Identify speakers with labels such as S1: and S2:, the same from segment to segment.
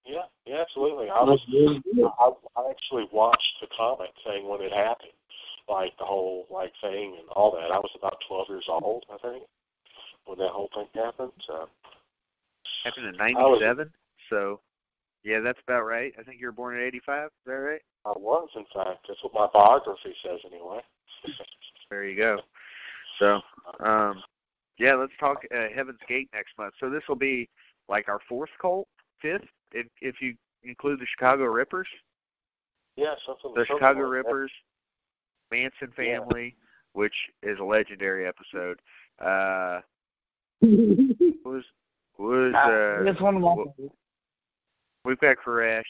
S1: Yeah, absolutely. I actually watched the comic thing when it happened, like the whole thing and all that. I was about 12 years old, I think, when that whole thing happened. So
S2: happened in '97. So yeah, that's about right. I think you were born in '85. Is that right?
S1: I was, in fact. That's what my biography says, anyway.
S2: There you go. So yeah, let's talk Heaven's Gate next month. So this will be like our fourth cult, fifth, if you include the Chicago Rippers.
S1: Yeah, something.
S2: The Chicago
S1: like
S2: Rippers, Manson family, which is a legendary episode.
S3: It's one of my.
S2: We've got Koresh,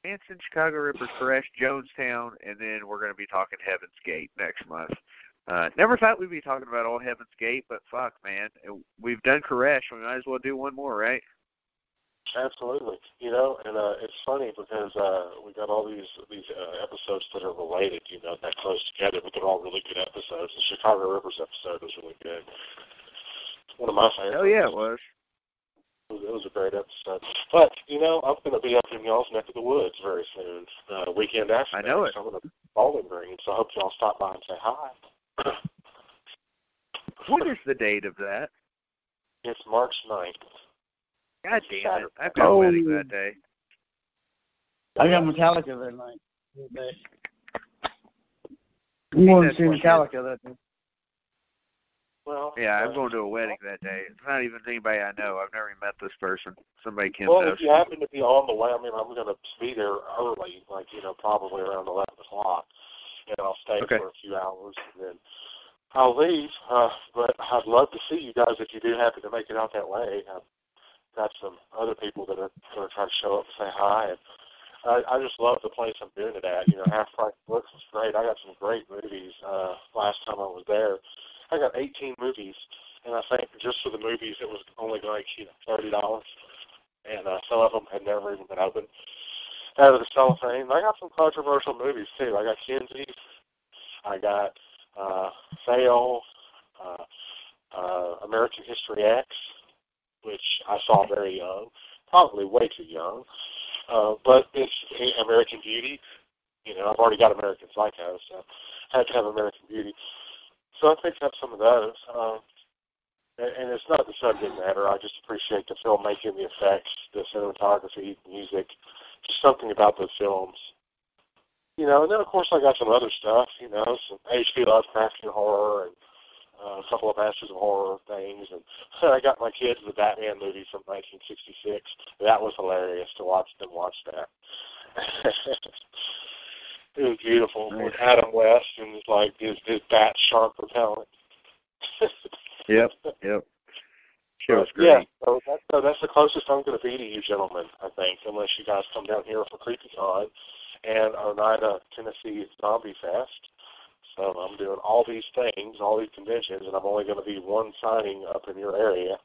S2: Manson, Chicago Rippers, Koresh, Jonestown, and then we're going to be talking Heaven's Gate next month. Never thought we'd be talking about all Heaven's Gate, but fuck, man, we've done Koresh. We might as well do one more, right?
S1: Absolutely. And it's funny because we got all these episodes that are related, that close together, but they're all really good episodes. The Chicago Rippers episode was really good. It's one of my favorites.
S2: Oh, yeah, it was.
S1: It was a great episode. But, I'm going to be up in y'all's neck of the woods very soon. Weekend after
S2: I know it.
S1: So I'm going to Bowling Green, so I hope y'all stop by and say hi.
S2: What is the date of that?
S1: It's March 9th.
S2: God damn it. I've got a wedding that day.
S3: I got Metallica that night. I'm going to see Metallica that day.
S1: Well,
S2: yeah, I'm going to a wedding that day. It's not even anybody I know. I've never even met this person. Somebody Kim knows.
S1: Well, if you happen to be on the way, I'm going to be there early, probably around 11 o'clock, and I'll stay for a few hours, and then I'll leave. But I'd love to see you guys if you do happen to make it out that way. I've got some other people that are going to try to show up and say hi, and I just love the place I'm doing it at. Half Price Books is great. I got some great movies last time I was there. I got 18 movies, and I think just for the movies it was only like $30, and some of them had never even been opened out of the cellophane. I got some controversial movies too. I got Kinsey, I got Fail, American History X, which I saw very young, probably way too young, but it's American Beauty. I've already got American Psycho, so I had to have American Beauty. So I picked up some of those, and it's not the subject matter. I just appreciate the filmmaking, the effects, the cinematography, music, just something about those films. And then, of course, I got some other stuff, some H.P. Lovecraftian horror and a couple of Masters of Horror things. And I got my kids the Batman movie from 1966. That was hilarious to watch them watch that. It was beautiful with Adam West and his bat shark repellent.
S2: Yep. Sure, was great.
S1: Yeah, so that's the closest I'm going to be to you gentlemen, I think, unless you guys come down here for CreepyCon and Oneida, Tennessee Zombie Fest. So I'm doing all these things, all these conventions, and I'm only going to be one signing up in your area.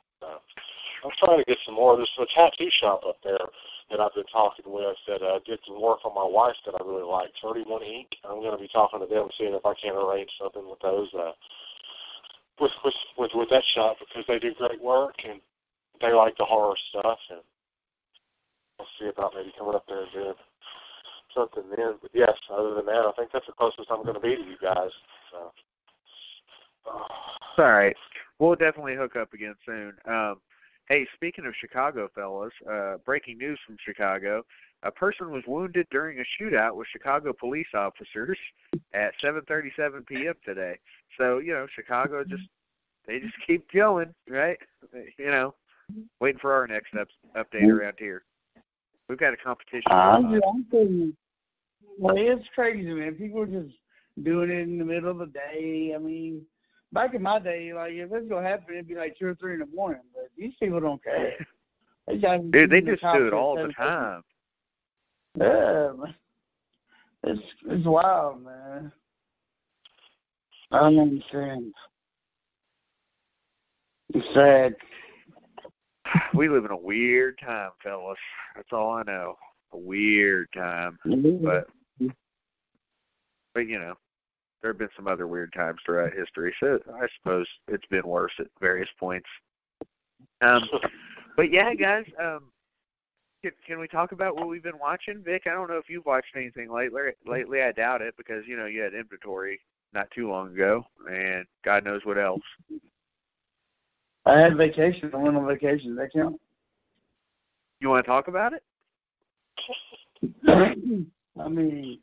S1: I'm trying to get some more. There's a tattoo shop up there that I've been talking with that did some work on my wife that I really like, 31 Ink. I'm going to be talking to them, seeing if I can arrange something with those, with that shop, because they do great work and they like the horror stuff. And I'll see about maybe coming up there and doing something then. But yes, other than that, I think that's the closest I'm going to be to you guys. So.
S2: It's all right. We'll definitely hook up again soon. Hey, speaking of Chicago, fellas, breaking news from Chicago. A person was wounded during a shootout with Chicago police officers at 7:37 p.m. today. So, Chicago just keep going, right? Waiting for our next update around here. We've got a competition.
S3: Well, it's crazy, man. People are just doing it in the middle of the day. I mean, back in my day, if it's going to happen, it'd be 2 or 3 in the morning. But these people don't care.
S2: Dude, they just do it all the time.
S3: Yeah, man. It's wild, man. I don't understand. It's sad.
S2: We live in a weird time, fellas. That's all I know. A weird time. But there have been some other weird times throughout history, so I suppose it's been worse at various points. But yeah, guys, Can we talk about what we've been watching, Vic? I don't know if you've watched anything lately. I doubt it because, you had inventory not too long ago, and God knows what else.
S3: I had vacation. I went on vacation. Does that count?
S2: You want to talk about it?
S3: I mean,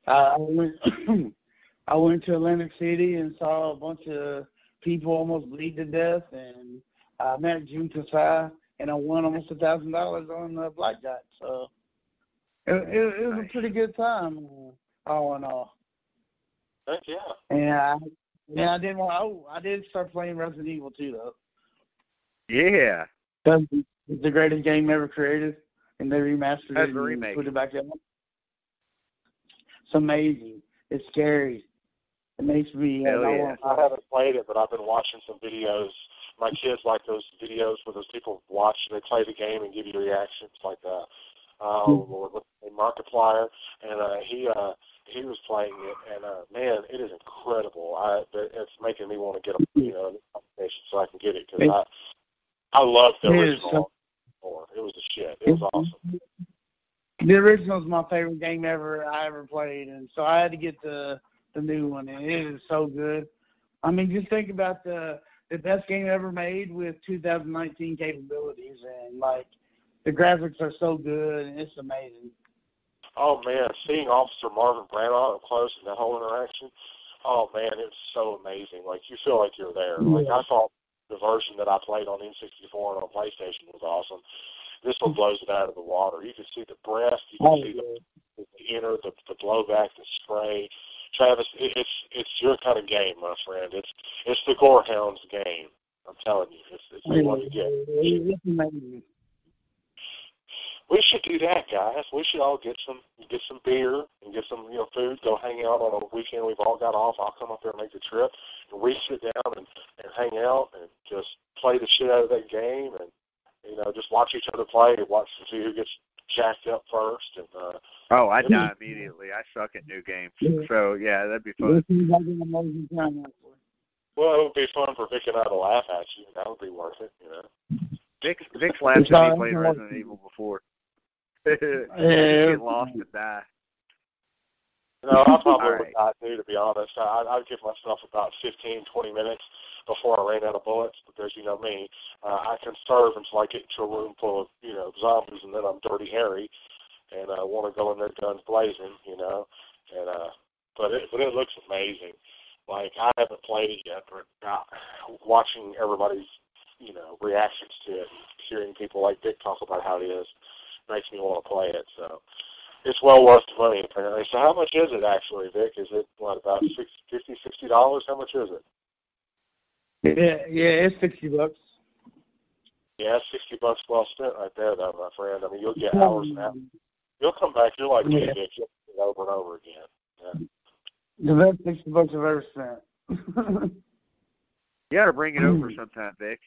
S3: I went to Atlantic City and saw a bunch of people almost bleed to death, and I met June Kasai, and I won almost $1,000 on the blackjack. So it was
S2: Nice.
S3: a pretty good time, all in all.
S1: Heck yeah.
S3: And I did start playing Resident Evil too, though.
S2: Yeah.
S3: It's the greatest game ever created, and they remastered it and put it back out. It's amazing. It's scary. It makes me.
S1: I haven't played it, but I've been watching some videos. My kids like those videos where those people watch, they play the game and give you reactions like that. Markiplier, and he was playing it, and man, it is incredible. It's making me want to get an application so I can get it because I love the original. It was the shit. It was awesome.
S3: The original is my favorite game I ever played, and so I had to get the new one, and it is so good. I mean, just think about the best game ever made with 2019 capabilities, and like the graphics are so good, and it's amazing.
S1: Oh man, seeing Officer Marvin Branagh up close and that whole interaction, oh man, it's so amazing. Like you feel like you're there. Yeah. Like I thought the version that I played on N64 and on PlayStation was awesome. This one blows it out of the water. You can see the breath, you can see the inner, the blowback, the spray. Travis, it's your kind of game, my friend. It's the Gorehounds game. I'm telling you, it's the one to get.
S3: It's amazing.
S1: We should do that, guys. We should all get some beer and get some food. Go hang out on a weekend we've all got off. I'll come up there and make the trip, and we sit down and hang out and just play the shit out of that game and just watch each other play and watch to see who gets jacked up first. And
S2: I die immediately. I suck at new games, so yeah, that'd be fun.
S1: Well, it would be fun for Vic and I to laugh at you. That would be worth it,
S2: Vic's laughed at me playing Resident Evil before. Get lost and die.
S1: No, I probably would not do, to be honest. I'd give myself about 15, 20 minutes before I ran out of bullets because, me, I can serve until I get into a room full of, zombies, and then I'm Dirty Harry, and I want to go in there guns blazing, but it looks amazing. Like, I haven't played it yet, but watching everybody's, reactions to it, hearing people like Dick talk about how it is, makes me want to play it, so. It's well worth the money, apparently. So how much is it, actually, Vic? Is it, about $50, $60? How much is it?
S3: Yeah, it's $60.
S1: Yeah, it's $60 well spent right there, though, my friend. I mean, you'll get hours and hours. You'll come back. You're like me, Vic. You'll do it over and over again. Yeah.
S3: The best $60 I've ever spent.
S2: You got to bring it over sometime, Vic.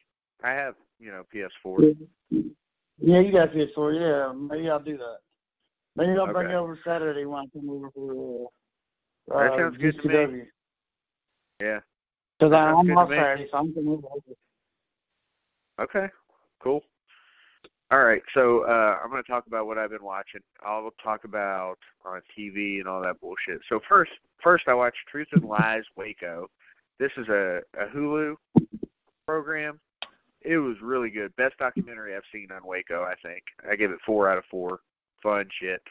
S2: I have, PS4.
S3: Yeah, you got PS4. Yeah, maybe I'll do that. Maybe I'll bring it over Saturday when I come over for
S2: that sounds good to me. Yeah.
S3: Because I'm off Saturday, so I'm going to move over.
S2: Okay, cool. All right, so I'm going to talk about what I've been watching. I'll talk about on TV and all that bullshit. So first I watched Truth and Lies Waco. This is a Hulu program. It was really good. Best documentary I've seen on Waco, I think. I give it 4 out of 4. Fun shit.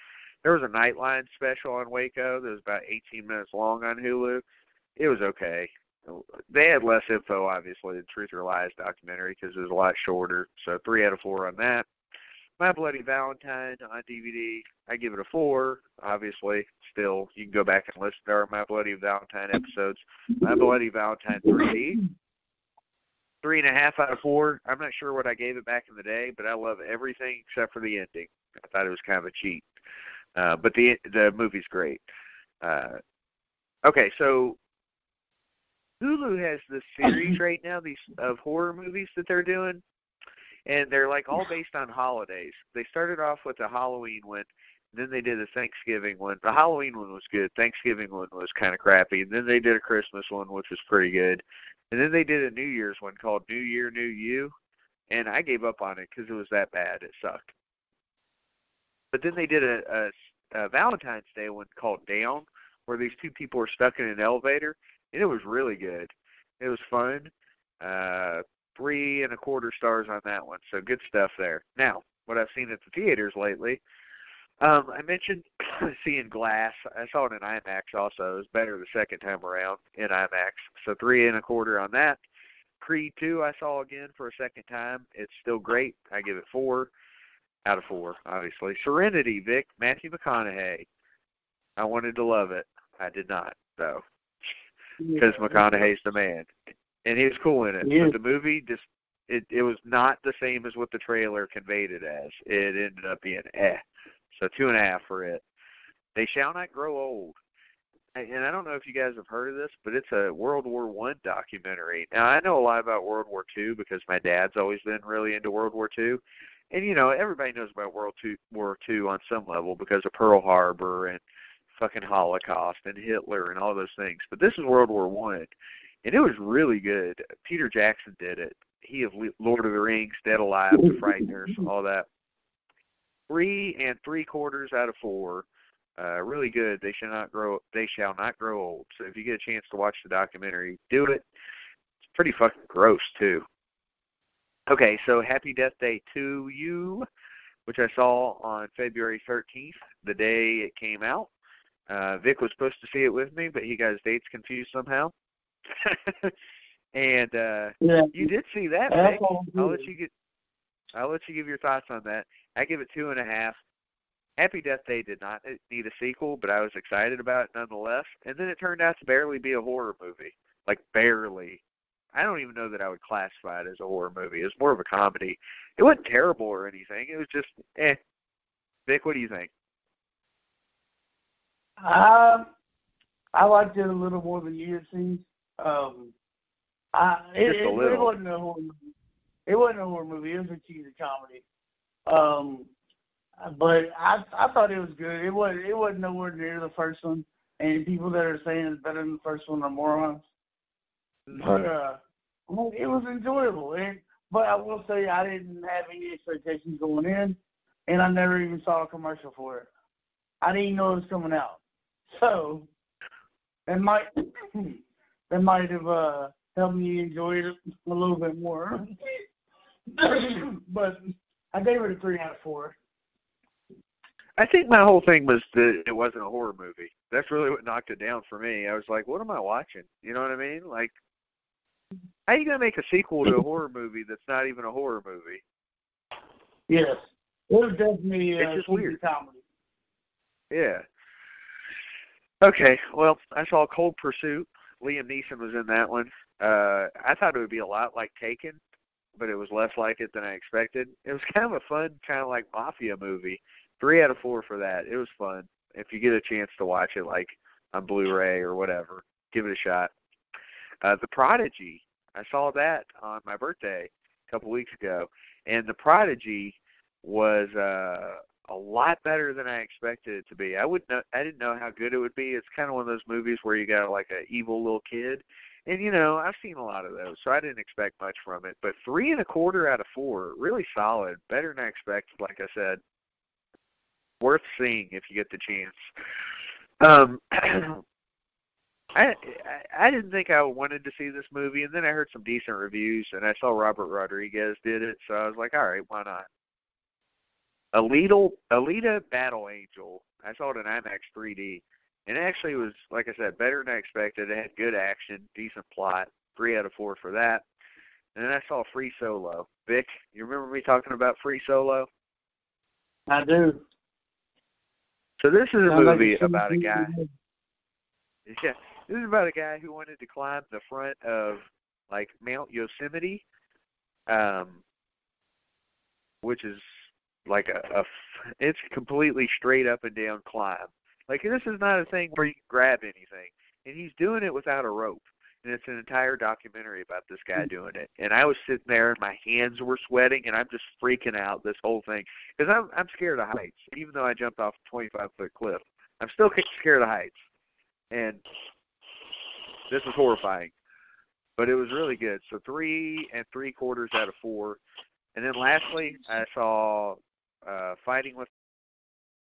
S2: There was a Nightline special on Waco that was about 18 minutes long on Hulu. It was okay. They had less info, obviously, than Truth or Lies documentary because it was a lot shorter. So 3 out of 4 on that. My Bloody Valentine on DVD, I give it a 4. Obviously, still, you can go back and listen to our My Bloody Valentine episodes. My Bloody Valentine 3D, 3.5 out of 4. I'm not sure what I gave it back in the day, but I love everything except for the ending. I thought it was kind of a cheat. But the movie's great. Okay, so Hulu has this series right now, these of horror movies that they're doing, and they're like all based on holidays. They started off with a Halloween one, then they did a Thanksgiving one. The Halloween one was good. Thanksgiving one was kind of crappy. And then they did a Christmas one, which was pretty good. And then they did a New Year's one called New Year, New You, and I gave up on it because it was that bad. It sucked. But then they did a Valentine's Day one called Down, where these two people are stuck in an elevator, and it was really good. It was fun. 3.25 stars on that one, so good stuff there. Now, what I've seen at the theaters lately, I mentioned seeing Glass. I saw it in IMAX also. It was better the second time around in IMAX, so 3.25 on that. Creed 2 I saw again for a second time. It's still great. I give it 4 out of 4, obviously. Serenity, Vic, Matthew McConaughey. I wanted to love it. I did not, though, because McConaughey's the man. And he was cool in it. But the movie, just it was not the same as what the trailer conveyed it as. It ended up being So 2.5 for it. They Shall Not Grow Old. And I don't know if you guys have heard of this, but it's a World War I documentary. Now, I know a lot about World War II because my dad's always been really into World War II. And, you know, everybody knows about World War II on some level because of Pearl Harbor and fucking Holocaust and Hitler and all those things. But this is World War I, and it was really good. Peter Jackson did it. He of Lord of the Rings, Dead Alive, The Frighteners, all that. 3.75 out of 4. Really good. They Shall Not Grow Old. So if you get a chance to watch the documentary, do it. It's pretty fucking gross too. Okay, so Happy Death Day to You, which I saw on February 13th, the day it came out. Vic was supposed to see it with me, but he got his dates confused somehow. And you did see that, Vic. I'll let you give your thoughts on that. I give it 2.5. Happy Death Day did not need a sequel, but I was excited about it nonetheless. And then it turned out to barely be a horror movie. Like, barely. I don't even know that I would classify it as a horror movie. It was more of a comedy. It wasn't terrible or anything. It was just, Vic, what do you think?
S3: I liked it a little more than you, it seems. It wasn't a horror movie. It wasn't a horror movie. It was a cheesy comedy. But I thought it was good. It wasn't nowhere near the first one. And people that are saying it's better than the first one are morons. But it was enjoyable. But I will say I didn't have any expectations going in, and I never even saw a commercial for it. I didn't even know it was coming out. So that might have helped me enjoy it a little bit more. But I gave it a 3 out of 4.
S2: I think my whole thing was that it wasn't a horror movie. That's really what knocked it down for me. I was like, what am I watching? You know what I mean? Like, how are you going to make a sequel to a horror movie that's not even a horror movie?
S3: Yes. It was definitely
S2: it's just weird.
S3: Comedy.
S2: Yeah. Okay, well, I saw Cold Pursuit. Liam Neeson was in that one. I thought it would be a lot like Taken, but it was less like it than I expected. It was kind of a fun, kind of like mafia movie. 3 out of 4 for that. It was fun. If you get a chance to watch it, like on Blu-ray or whatever, give it a shot. The Prodigy. I saw that on my birthday a couple weeks ago, and The Prodigy was a lot better than I expected it to be. I didn't know how good it would be. It's kind of one of those movies where you got like an evil little kid, and you know I've seen a lot of those, so I didn't expect much from it. But 3.25 out of 4, really solid, better than I expected. Like I said. Worth seeing if you get the chance. I didn't think I wanted to see this movie, and then I heard some decent reviews, and I saw Robert Rodriguez did it, so I was like, all right, why not? Alita Battle Angel. I saw it in IMAX 3D, and it actually was, like I said, better than I expected. It had good action, decent plot. 3 out of 4 for that. And then I saw Free Solo. Vic, you remember me talking about Free Solo?
S3: I do.
S2: So this is a movie about a guy. Yeah, this is about a guy who wanted to climb the front of like Mount Yosemite, which is like it's completely straight up and down climb. Like this is not a thing where you can grab anything, and he's doing it without a rope. And it's an entire documentary about this guy doing it. And I was sitting there, and my hands were sweating, and I'm just freaking out this whole thing. Because I'm scared of heights. Even though I jumped off a 25-foot cliff, I'm still scared of heights. And this was horrifying. But it was really good. So 3.75 out of 4. And then lastly, I saw Fighting with